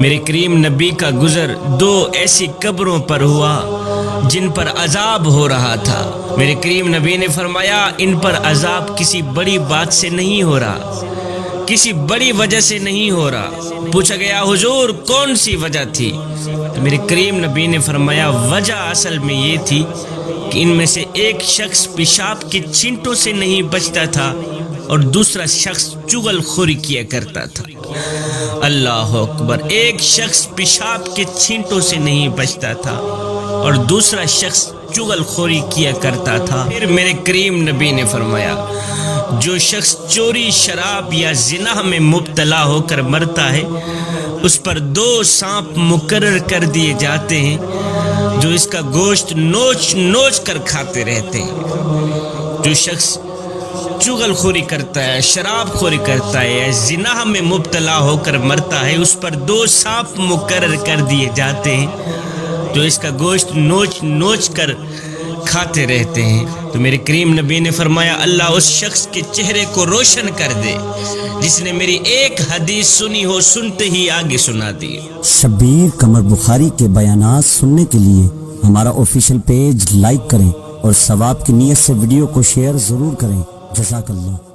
میرے کریم نبی کا گزر دو ایسی قبروں پر ہوا جن پر عذاب ہو رہا تھا۔ میرے کریم نبی نے فرمایا ان پر عذاب کسی بڑی بات سے نہیں ہو رہا، کسی بڑی وجہ سے نہیں ہو رہا۔ پوچھا گیا حضور کون سی وجہ تھی؟ تو میرے کریم نبی نے فرمایا وجہ اصل میں یہ تھی کہ ان میں سے ایک شخص پیشاب کے چھینٹوں سے نہیں بچتا تھا اور دوسرا شخص چغل خوری کیا کرتا تھا۔ اللہ اکبر! ایک شخص پیشاب کے چھینٹوں سے نہیں بچتا تھا اور دوسرا شخص چغل خوری کیا کرتا تھا۔ پھر میرے کریم نبی نے فرمایا جو شخص چوری، شراب یا زنا میں مبتلا ہو کر مرتا ہے اس پر 2 سانپ مقرر کر دیے جاتے ہیں جو اس کا گوشت نوچ نوچ کر کھاتے رہتے ہیں۔ جو شخص چغل خوری کرتا ہے، شراب خوری کرتا ہے یا زنا میں مبتلا ہو کر مرتا ہے اس پر 2 سانپ مقرر کر دیے جاتے ہیں جو اس کا گوشت نوچ نوچ کر کھاتے رہتے ہیں۔ تو میرے کریم نبی نے فرمایا اللہ اس شخص کے چہرے کو روشن کر دے جس نے میری ایک حدیث سنی ہو، سنتے ہی آگے سنا دی۔ شبیر قمر بخاری کے بیانات سننے کے لیے ہمارا آفیشیل پیج لائک کریں اور ثواب کی نیت سے ویڈیو کو شیئر ضرور کریں۔ جزاک اللہ۔